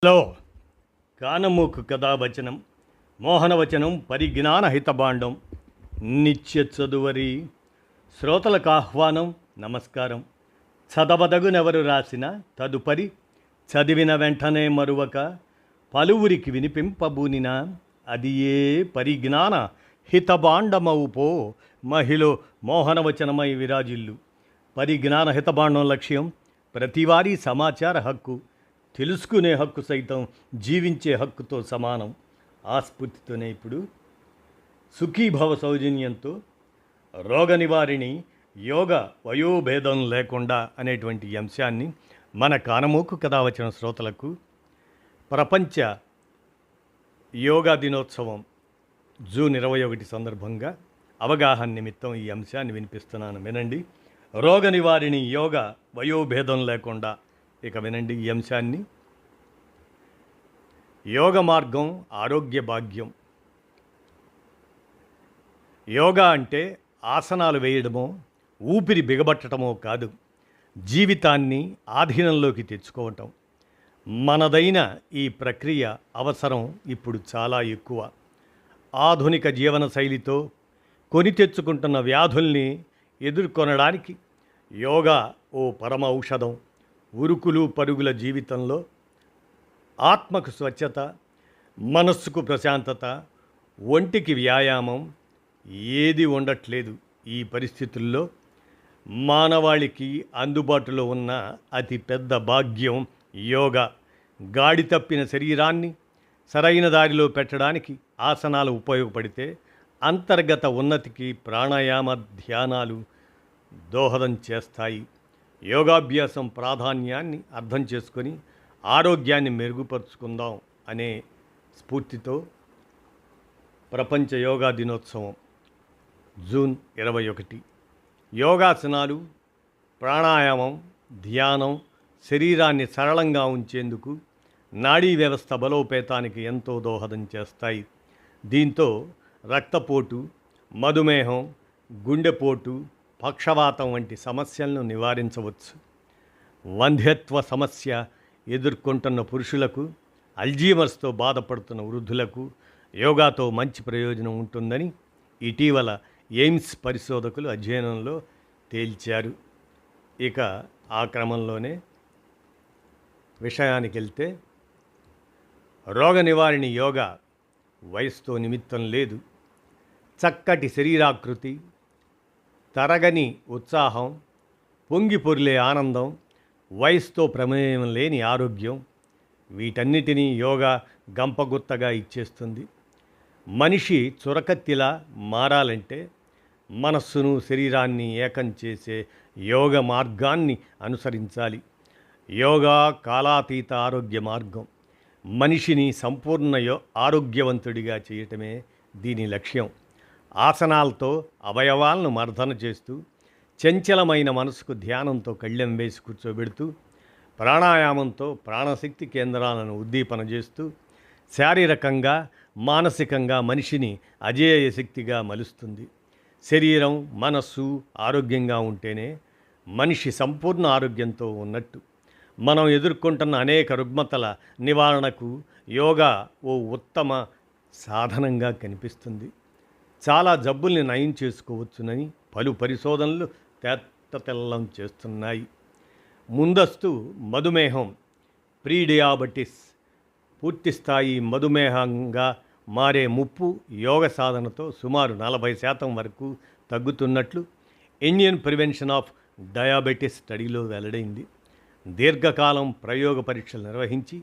Hello కానమూకు కథావచనం మోహనవచనం పరిజ్ఞాన హితబాండం నిత్య చదువరి శ్రోతలకు ఆహ్వానం నమస్కారం. చదవదగునెవరు రాసిన తదుపరి చదివిన వెంటనే మరువక పలువురికి వినిపింపబూనిన అది ఏ పరిజ్ఞాన హితబాండమవు పో మహిళ మోహనవచనమై విరాజిల్లు. పరిజ్ఞాన హితబాండం లక్ష్యం ప్రతివారీ సమాచార హక్కు, తెలుసుకునే హక్కు సైతం జీవించే హక్కుతో సమానం. ఆ స్ఫూర్తితోనే ఇప్పుడు సుఖీభవ సౌజన్యంతో రోగ నివారిణి యోగ వయోభేదం లేకుండా అనేటువంటి అంశాన్ని మన కానమూకు కథావచన శ్రోతలకు ప్రపంచ యోగా దినోత్సవం జూన్ 21 సందర్భంగా అవగాహన నిమిత్తం ఈ అంశాన్ని వినిపిస్తున్నాను. వినండి. రోగ నివారిణి యోగ వయోభేదం లేకుండా. ఇక వినండి ఈ అంశాన్ని. యోగ మార్గం ఆరోగ్య భాగ్యం. యోగా అంటే ఆసనాలు వేయడమో ఊపిరి బిగబట్టడమో కాదు, జీవితాన్ని ఆధీనంలోకి తెచ్చుకోవటం. మనదైన ఈ ప్రక్రియ అవసరం ఇప్పుడు చాలా ఎక్కువ. ఆధునిక జీవన శైలితో కొని తెచ్చుకుంటున్న వ్యాధుల్ని ఎదుర్కొనడానికి యోగా ఓ పరమ ఔషధం. ఉరుకులు పరుగుల జీవితంలో ఆత్మకు స్వచ్ఛత, మనస్సుకు ప్రశాంతత, ఒంటికి వ్యాయామం ఏది ఉండట్లేదు. ఈ పరిస్థితుల్లో మానవాళికి అందుబాటులో ఉన్న అతి పెద్ద భాగ్యం యోగా. గాడి తప్పిన శరీరాన్ని సరైన దారిలో పెట్టడానికి ఆసనాలు ఉపయోగపడితే అంతర్గత ఉన్నతికి ప్రాణాయామ ధ్యానాలు దోహదం చేస్తాయి. యోగాభ్యాసం ప్రాధాన్యాన్ని అర్థం చేసుకొని ఆరోగ్యాన్ని మెరుగుపరుచుకుందాం అనే స్ఫూర్తితో ప్రపంచ యోగా దినోత్సవం జూన్ 21. యోగాసనాలు, ప్రాణాయామం, ధ్యానం శరీరాన్ని సరళంగా ఉంచేందుకు, నాడీ వ్యవస్థ బలోపేతానికి ఎంతో దోహదం చేస్తాయి. దీంతో రక్తపోటు, మధుమేహం, గుండెపోటు, పక్షవాతం వంటి సమస్యలను నివారించవచ్చు. వంధ్యత్వ సమస్య ఎదుర్కొంటున్న పురుషులకు, అల్జీమర్స్తో బాధపడుతున్న వృద్ధులకు యోగాతో మంచి ప్రయోజనం ఉంటుందని ఇటీవల ఎయిమ్స్ పరిశోధకులు అధ్యయనంలో తేల్చారు. ఇక ఆ క్రమంలోనే విషయానికి వెళ్తే, రోగ నివారిణి యోగా వయసుతో నిమిత్తం లేదు. చక్కటి శరీరాకృతి, తరగని ఉత్సాహం, పొంగి పొర్లే ఆనందం, వయసుతో ప్రమేయం లేని ఆరోగ్యం, వీటన్నిటినీ యోగా గంపగుత్తగా ఇచ్చేస్తుంది. మనిషి చురకత్తిలా మారాలంటే మనస్సును, శరీరాన్ని ఏకం చేసే యోగ మార్గాన్ని అనుసరించాలి. యోగా కాలాతీత ఆరోగ్య మార్గం. మనిషిని సంపూర్ణ ఆరోగ్యవంతుడిగా చేయటమే దీని లక్ష్యం. ఆసనాలతో అవయవాలను మర్దన చేస్తూ, చంచలమైన మనసుకు ధ్యానంతో కళ్ళెం వేసి కూర్చోబెడుతూ, ప్రాణాయామంతో ప్రాణశక్తి కేంద్రాలను ఉద్దీపన చేస్తూ, శారీరకంగా మానసికంగా మనిషిని అజేయ శక్తిగా మలుస్తుంది. శరీరం, మనస్సు ఆరోగ్యంగా ఉంటేనే మనిషి సంపూర్ణ ఆరోగ్యంతో ఉన్నట్టు. మనం ఎదుర్కొంటున్న అనేక రుగ్మతల నివారణకు యోగా ఓ ఉత్తమ సాధనంగా కనిపిస్తుంది. చాలా జబ్బుల్ని నయం చేసుకోవచ్చునని పలు పరిశోధనలు తేటతెల్లం చేస్తున్నాయి. ముందస్తు మధుమేహం, ప్రీడియాబెటిస్, పూర్తిస్థాయి మధుమేహంగా మారే ముప్పు యోగ సాధనతో సుమారు 40% వరకు తగ్గుతున్నట్లు ఇండియన్ ప్రివెన్షన్ ఆఫ్ డయాబెటిస్ స్టడీలో వెల్లడైంది. దీర్ఘకాలం ప్రయోగ పరీక్షలు నిర్వహించి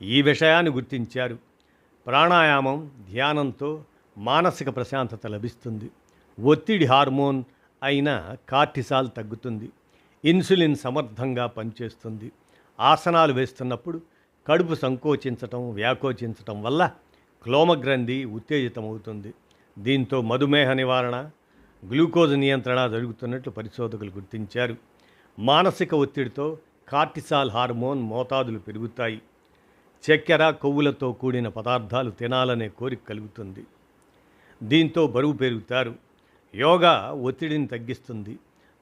ఈ విషయాన్ని గుర్తించారు. ప్రాణాయామం, ధ్యానంతో మానసిక ప్రశాంతత లభిస్తుంది. ఒత్తిడి హార్మోన్ అయిన కార్టిసాల్ తగ్గుతుంది. ఇన్సులిన్ సమర్థంగా పనిచేస్తుంది. ఆసనాలు వేస్తున్నప్పుడు కడుపు సంకోచించటం, వ్యాకోచించటం వల్ల క్లోమగ్రంథి ఉత్తేజితమవుతుంది. దీంతో మధుమేహ నివారణ, గ్లూకోజ్ నియంత్రణ జరుగుతున్నట్లు పరిశోధకులు గుర్తించారు. మానసిక ఒత్తిడితో కార్టిసాల్ హార్మోన్ మోతాదులు పెరుగుతాయి. చక్కెర, కొవ్వులతో కూడిన పదార్థాలు తినాలనే కోరిక కలుగుతుంది. దీంతో బరువు పెరుగుతారు. యోగా ఒత్తిడిని తగ్గిస్తుంది.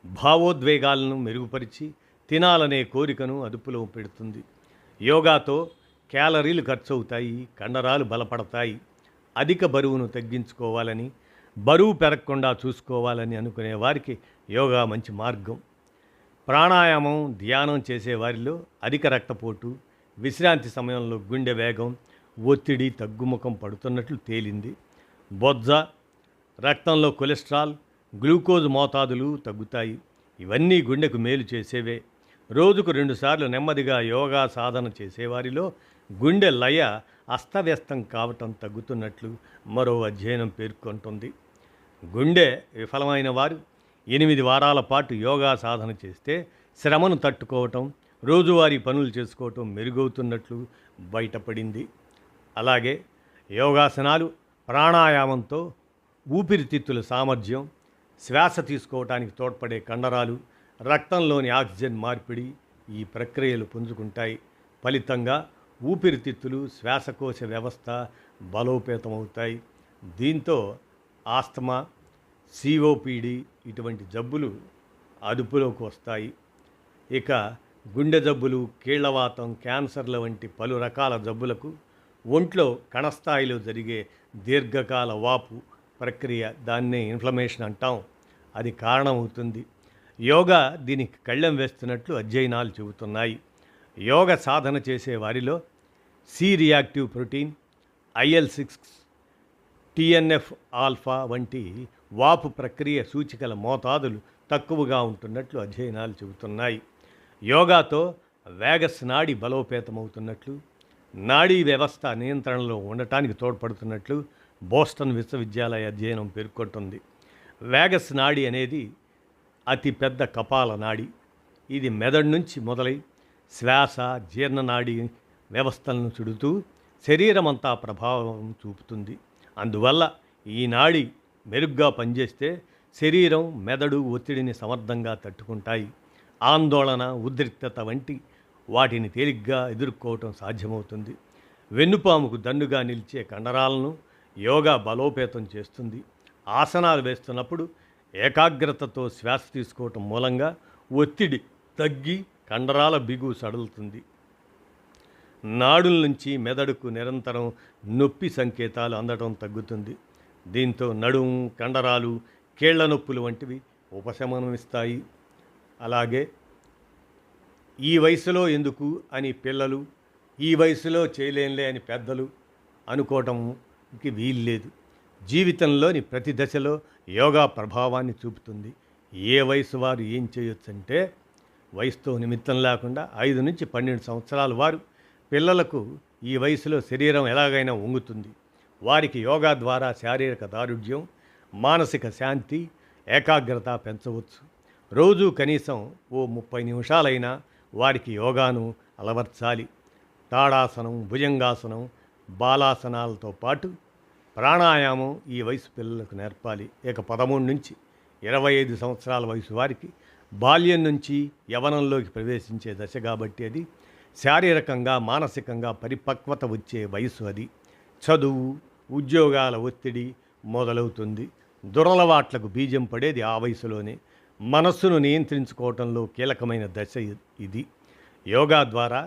భావోద్వేగాలను మెరుగుపరిచి తినాలనే కోరికను అదుపులో పెడుతుంది. యోగాతో క్యాలరీలు ఖర్చు అవుతాయి, కండరాలు బలపడతాయి. అధిక బరువును తగ్గించుకోవాలని, బరువు పెరగకుండా చూసుకోవాలని అనుకునే వారికి యోగా మంచి మార్గం. ప్రాణాయామం, ధ్యానం చేసేవారిలో అధిక రక్తపోటు, విశ్రాంతి సమయంలో గుండె వేగం, ఒత్తిడి తగ్గుముఖం పడుతున్నట్లు తేలింది. బొజ్జ, రక్తంలో కొలెస్ట్రాల్, గ్లూకోజ్ మోతాదులు తగ్గుతాయి. ఇవన్నీ గుండెకు మేలు చేసేవే. రోజుకు 2 సార్లు నెమ్మదిగా యోగా సాధన చేసేవారిలో గుండె లయ అస్తవ్యస్తం కావటం తగ్గుతున్నట్లు మరో అధ్యయనం పేర్కొంటుంది. గుండె విఫలమైన వారు 8 వారాల పాటు యోగా సాధన చేస్తే శ్రమను తట్టుకోవటం, రోజువారీ పనులు చేసుకోవటం మెరుగవుతున్నట్లు బయటపడింది. అలాగే యోగాసనాలు, ప్రాణాయామంతో ఊపిరితిత్తుల సామర్థ్యం, శ్వాస తీసుకోవటానికి తోడ్పడే కండరాలు, రక్తంలోని ఆక్సిజన్ మార్పిడి ఈ ప్రక్రియలు పుంజుకుంటాయి. ఫలితంగా ఊపిరితిత్తులు, శ్వాసకోశ వ్యవస్థ బలోపేతమవుతాయి. దీంతో ఆస్తమా, సిఓపిడి ఇటువంటి జబ్బులు అదుపులోకి వస్తాయి. ఇక గుండె జబ్బులు, కీళ్లవాతం, క్యాన్సర్ల వంటి పలు రకాల జబ్బులకు ఒంట్లో కణస్థాయిలో జరిగే దీర్ఘకాల వాపు ప్రక్రియ, దాన్నే ఇన్ఫ్లమేషన్ అంటాం, అది కారణమవుతుంది. యోగా దీనికి కళ్ళెం వేస్తున్నట్లు అధ్యయనాలు చెబుతున్నాయి. యోగ సాధన చేసే వారిలో C reactive protein, IL-6, TNF alpha వంటి వాపు ప్రక్రియ సూచికల మోతాదులు తక్కువగా ఉంటున్నట్లు అధ్యయనాలు చెబుతున్నాయి. యోగాతో వేగస్ నాడి బలోపేతమవుతున్నట్లు, నాడీ వ్యవస్థ నియంత్రణలో ఉండటానికి తోడ్పడుతున్నట్లు బోస్టన్ విశ్వవిద్యాలయ అధ్యయనం పేర్కొంటుంది. వేగస్ నాడి అనేది అతి పెద్ద కపాల నాడి. ఇది మెదడు నుంచి మొదలై శ్వాస, జీర్ణనాడి వ్యవస్థలను చుడుతూ శరీరమంతా ప్రభావం చూపుతుంది. అందువల్ల ఈ నాడి మెరుగ్గా పనిచేస్తే శరీరం, మెదడు ఒత్తిడిని సమర్థంగా తట్టుకుంటాయి. ఆందోళన, ఉద్రిక్తత వంటి వాటిని తేలిగ్గా ఎదుర్కోవటం సాధ్యమవుతుంది. వెన్నుపాముకు దన్నుగా నిలిచే కండరాలను యోగా బలోపేతం చేస్తుంది. ఆసనాలు వేస్తున్నప్పుడు ఏకాగ్రతతో శ్వాస తీసుకోవటం మూలంగా ఒత్తిడి తగ్గి కండరాల బిగు సడలుతుంది. నాడుల నుంచి మెదడుకు నిరంతరం నొప్పి సంకేతాలు అందడం తగ్గుతుంది. దీంతో నడుము, కండరాలు, కీళ్ల నొప్పులు వంటివి ఉపశమనమిస్తాయి. అలాగే ఈ వయసులో ఎందుకు అని పిల్లలు, ఈ వయసులో చేయలేంలే అని పెద్దలు అనుకోవటంకి వీల్లేదు. జీవితంలోని ప్రతి దశలో యోగా ప్రభావాన్ని చూపుతుంది. ఏ వయసు వారు ఏం చేయొచ్చంటే, వయసుతో నిమిత్తం లేకుండా 5 నుంచి 12 సంవత్సరాల వారు పిల్లలకు ఈ వయసులో శరీరం ఎలాగైనా వంగుతుంది. వారికి యోగా ద్వారా శారీరక దారుఢ్యం, మానసిక శాంతి, ఏకాగ్రత పెంచవచ్చు. రోజు కనీసం ఓ 30 నిమిషాలైనా వారికి యోగాను అలవర్చాలి. తాడాసనం, భుజంగాసనం, బాలాసనాలతో పాటు ప్రాణాయామం ఈ వయసు పిల్లలకు నేర్పాలి. ఇక 13 నుంచి 25 సంవత్సరాల వయసు వారికి బాల్యం నుంచి యవ్వనంలోకి ప్రవేశించే దశ కాబట్టి అది శారీరకంగా, మానసికంగా పరిపక్వత వచ్చే వయసు అది. చదువు, ఉద్యోగాల ఒత్తిడి మొదలవుతుంది. దురలవాట్లకు బీజం పడేది ఆ వయసులోనే. మనస్సును నియంత్రించుకోవటంలో కీలకమైన దశ ఇది. యోగా ద్వారా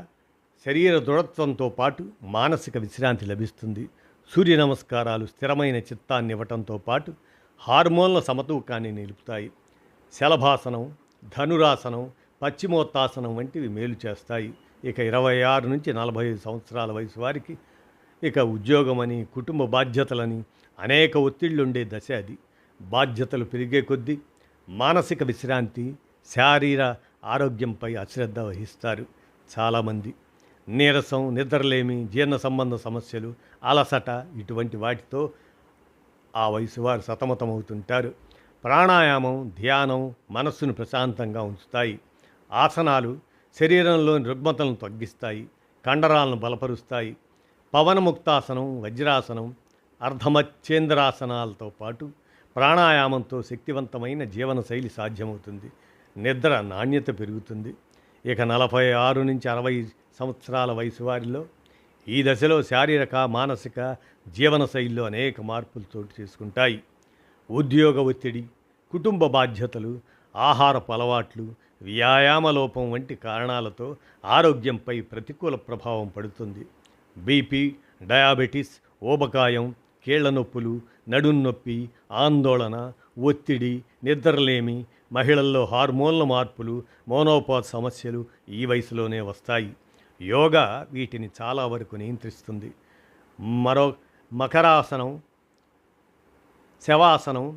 శరీర దృఢత్వంతో పాటు మానసిక విశ్రాంతి లభిస్తుంది. సూర్య నమస్కారాలు స్థిరమైన చిత్తాన్ని ఇవ్వటంతో పాటు హార్మోన్ల సమతూకాన్ని నిలుపుతాయి. శలభాసనం, ధనురాసనం, పశ్చిమోత్తాసనం వంటివి మేలు చేస్తాయి. ఇక 26 నుంచి 45 సంవత్సరాల వయసు వారికి ఇక ఉద్యోగమని, కుటుంబ బాధ్యతలని అనేక ఒత్తిళ్లుండే దశ అది. బాధ్యతలు పెరిగే కొద్దీ మానసిక విశ్రాంతి, శారీర ఆరోగ్యంపై అశ్రద్ధ వహిస్తారు చాలామంది. నీరసం, నిద్రలేమి, జీర్ణ సంబంధ సమస్యలు, అలసట ఇటువంటి వాటితో ఆ వయసు వారు సతమతమవుతుంటారు. ప్రాణాయామం, ధ్యానం మనస్సును ప్రశాంతంగా ఉంచుతాయి. ఆసనాలు శరీరంలోని రుగ్మతలను తగ్గిస్తాయి, కండరాలను బలపరుస్తాయి. పవనముక్తాసనం, వజ్రాసనం, అర్ధమచ్చేంద్రాసనాలతో పాటు ప్రాణాయామంతో శక్తివంతమైన జీవనశైలి సాధ్యమవుతుంది. నిద్ర నాణ్యత పెరుగుతుంది. ఇక 46 నుంచి 60 సంవత్సరాల వయసు వారిలో ఈ దశలో శారీరక, మానసిక జీవనశైలిలో అనేక మార్పులు చోటు చేసుకుంటాయి. ఉద్యోగ ఒత్తిడి, కుటుంబ బాధ్యతలు, ఆహారపు అలవాట్లు, వ్యాయామ లోపం వంటి కారణాలతో ఆరోగ్యంపై ప్రతికూల ప్రభావం పడుతుంది. బీపీ, డయాబెటీస్, ఊబకాయం, కీళ్ల నొప్పులు, నడుం నొప్పి, ఆందోళన, ఒత్తిడి, నిద్రలేమి, మహిళల్లో హార్మోన్ల మార్పులు, మోనోపాజ్ సమస్యలు ఈ వయసులోనే వస్తాయి. యోగా వీటిని చాలా వరకు నియంత్రిస్తుంది. మరో మకరాసనం, శవాసనం,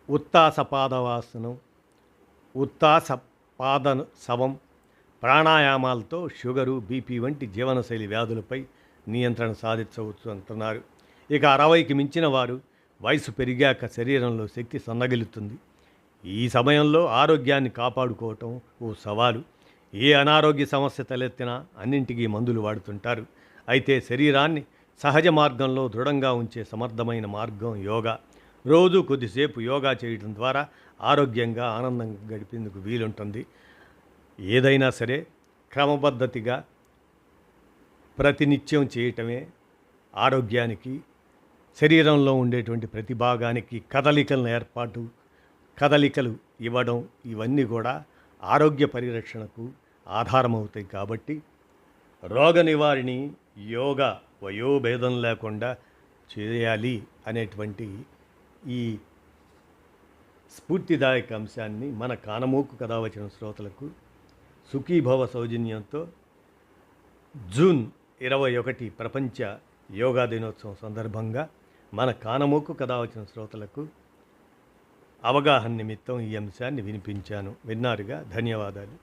ఉత్తాసపాదవాసనం, ఉత్తాసపాద శవం, ప్రాణాయామాలతో షుగరు, బీపీ వంటి జీవనశైలి వ్యాధులపై నియంత్రణ సాధించవచ్చు అంటున్నారు. ఇక 60కి మించిన వారు వయసు పెరిగాక శరీరంలో శక్తి సన్నగిలుతుంది. ఈ సమయంలో ఆరోగ్యాన్ని కాపాడుకోవటం ఓ సవాలు. ఏ అనారోగ్య సమస్య తలెత్తినా అన్నింటికీ మందులు వాడుతుంటారు. అయితే శరీరాన్ని సహజ మార్గంలో దృఢంగా ఉంచే సమర్థమైన మార్గం యోగా. రోజు కొద్దిసేపు యోగా చేయడం ద్వారా ఆరోగ్యంగా ఆనందంగా గడిపేందుకు వీలుంటుంది. ఏదైనా సరే క్రమపద్ధతిగా ప్రతినిత్యం చేయటమే ఆరోగ్యానికి, శరీరంలో ఉండేటువంటి ప్రతి భాగానికి కదలికలు ఇవ్వడం, ఇవన్నీ కూడా ఆరోగ్య పరిరక్షణకు ఆధారమవుతాయి. కాబట్టి రోగ నివారణి యోగా వయోభేదం లేకుండా చేయాలి అనేటువంటి ఈ స్ఫూర్తిదాయక అంశాన్ని మన కానమోకు కథ వచ్చిన శ్రోతలకు సుఖీభవ సౌజన్యంతో జూన్ 21 ప్రపంచ యోగా దినోత్సవం సందర్భంగా మన కానమోకు కథ వచ్చిన శ్రోతలకు అవగాహన నిమిత్తం ఈ అంశాన్ని వినిపించాను. విన్నారుగా, ధన్యవాదాలు.